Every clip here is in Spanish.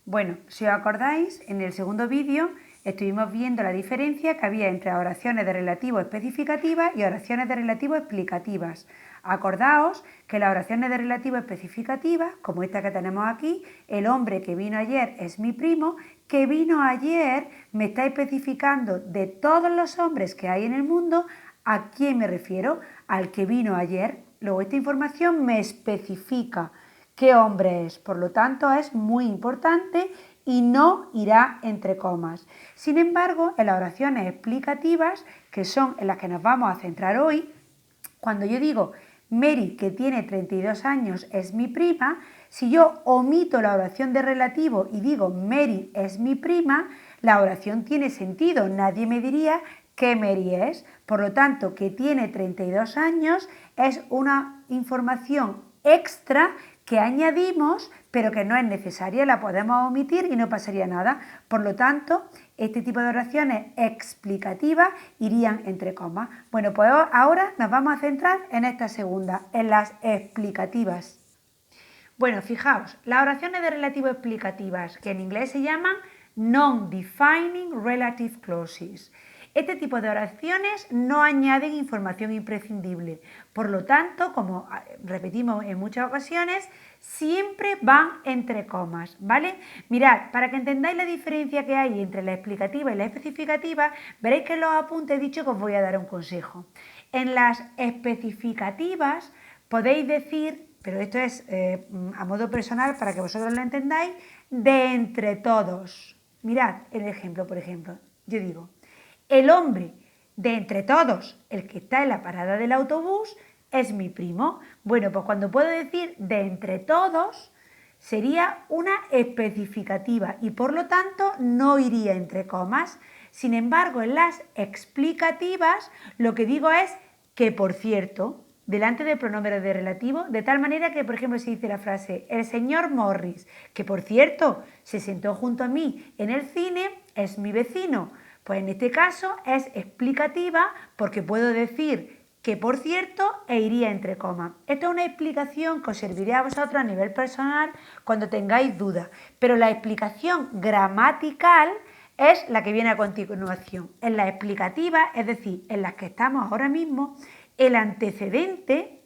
Bueno, si os acordáis, en el segundo vídeo estuvimos viendo la diferencia que había entre oraciones de relativo especificativas y oraciones de relativo explicativas. Acordaos que las oraciones de relativo especificativas, como esta que tenemos aquí, el hombre que vino ayer es mi primo, que vino ayer me está especificando de todos los hombres que hay en el mundo, ¿a quién me refiero? Al que vino ayer. Luego esta información me especifica qué hombre es, por lo tanto es muy importante y no irá entre comas. Sin embargo, en las oraciones explicativas, que son en las que nos vamos a centrar hoy, cuando yo digo Mary, que tiene 32 años, es mi prima, si yo omito la oración de relativo y digo Mary es mi prima, la oración tiene sentido, nadie me diría qué Mary es. Por lo tanto, que tiene 32 años es una información extra que añadimos, pero que no es necesaria, la podemos omitir y no pasaría nada. Por lo tanto, este tipo de oraciones explicativas irían entre comas. Bueno, pues ahora nos vamos a centrar en esta segunda, en las explicativas. Bueno, fijaos, las oraciones de relativo explicativas, que en inglés se llaman non-defining relative clauses. Este tipo de oraciones no añaden información imprescindible. Por lo tanto, como repetimos en muchas ocasiones, siempre van entre comas, ¿vale? Mirad, para que entendáis la diferencia que hay entre la explicativa y la especificativa, veréis que en los apuntes he dicho que os voy a dar un consejo. En las especificativas podéis decir, pero esto es a modo personal para que vosotros lo entendáis, de entre todos. Mirad el ejemplo, por ejemplo. Yo digo, el hombre de entre todos, el que está en la parada del autobús, es mi primo. Bueno, pues cuando puedo decir de entre todos, sería una especificativa y por lo tanto no iría entre comas. Sin embargo, en las explicativas lo que digo es que, por cierto, delante del pronombre de relativo, de tal manera que, por ejemplo, se dice la frase el señor Morris, que por cierto se sentó junto a mí en el cine, es mi vecino. Pues en este caso es explicativa porque puedo decir que por cierto e iría entre comas. Esto es una explicación que os servirá a vosotros a nivel personal cuando tengáis dudas, pero la explicación gramatical es la que viene a continuación. En la explicativa, es decir, en las que estamos ahora mismo, el antecedente,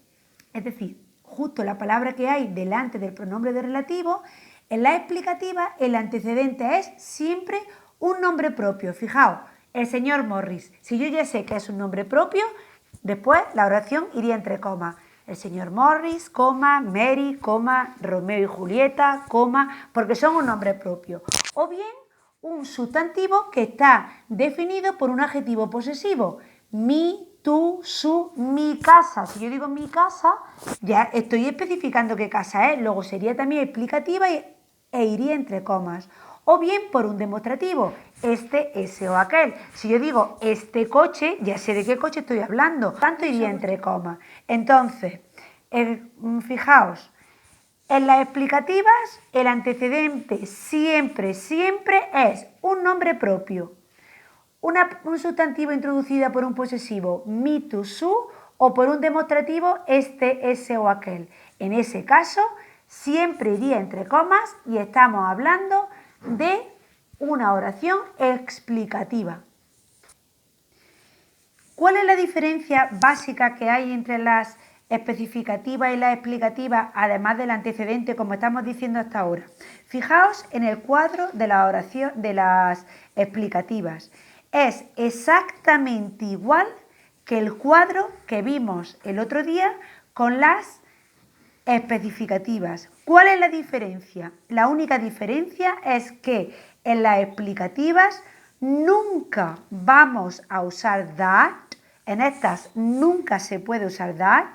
es decir, justo la palabra que hay delante del pronombre de relativo, en la explicativa el antecedente es siempre un nombre propio. Fijaos, el señor Morris, si yo ya sé que es un nombre propio, después la oración iría entre comas. El señor Morris, coma, Mary, coma, Romeo y Julieta, coma, porque son un nombre propio. O bien un sustantivo que está definido por un adjetivo posesivo. Mi, tú, su, mi casa. Si yo digo mi casa, ya estoy especificando qué casa es. Luego sería también explicativa e iría entre comas. O bien por un demostrativo, este, ese o aquel. Si yo digo este coche, ya sé de qué coche estoy hablando. Tanto iría entre comas. Entonces, fijaos, en las explicativas el antecedente siempre es un nombre propio, un sustantivo introducido por un posesivo, mi, tu, su, o por un demostrativo, este, ese o aquel. En ese caso, siempre iría entre comas y estamos hablando de una oración explicativa. ¿Cuál es la diferencia básica que hay entre las especificativas y las explicativas, además del antecedente, como estamos diciendo hasta ahora? Fijaos en el cuadro de la oración de las explicativas. Es exactamente igual que el cuadro que vimos el otro día con las especificativas. ¿Cuál es la diferencia? La única diferencia es que en las explicativas nunca vamos a usar that, en estas nunca se puede usar that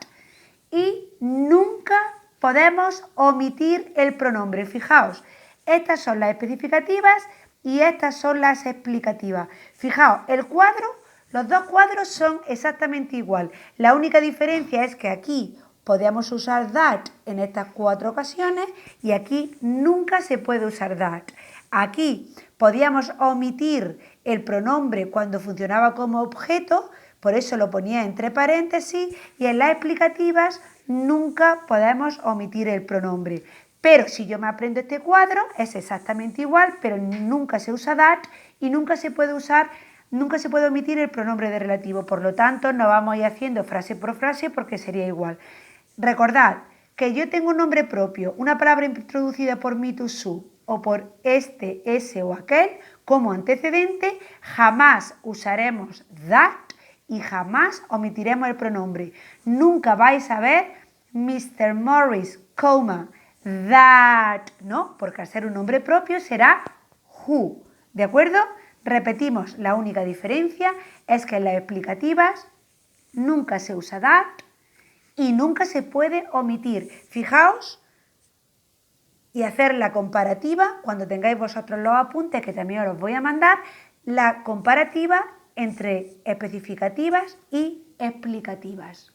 y nunca podemos omitir el pronombre. Fijaos, estas son las especificativas y estas son las explicativas. Fijaos, el cuadro, los dos cuadros son exactamente igual. La única diferencia es que aquí podemos usar that en estas 4 ocasiones y aquí nunca se puede usar that. Aquí podíamos omitir el pronombre cuando funcionaba como objeto, por eso lo ponía entre paréntesis, y en las explicativas nunca podemos omitir el pronombre. Pero si yo me aprendo este cuadro, es exactamente igual, pero nunca se usa that y nunca se puede omitir el pronombre de relativo. Por lo tanto, no vamos a ir haciendo frase por frase porque sería igual. Recordad que yo tengo un nombre propio, una palabra introducida por me, to, su o por este, ese o aquel como antecedente, jamás usaremos that y jamás omitiremos el pronombre. Nunca vais a ver Mr. Morris, that, ¿no? Porque al ser un nombre propio será who, ¿de acuerdo? Repetimos, la única diferencia es que en las explicativas nunca se usa that y nunca se puede omitir. Fijaos y hacer la comparativa, cuando tengáis vosotros los apuntes, que también os los voy a mandar, la comparativa entre especificativas y explicativas.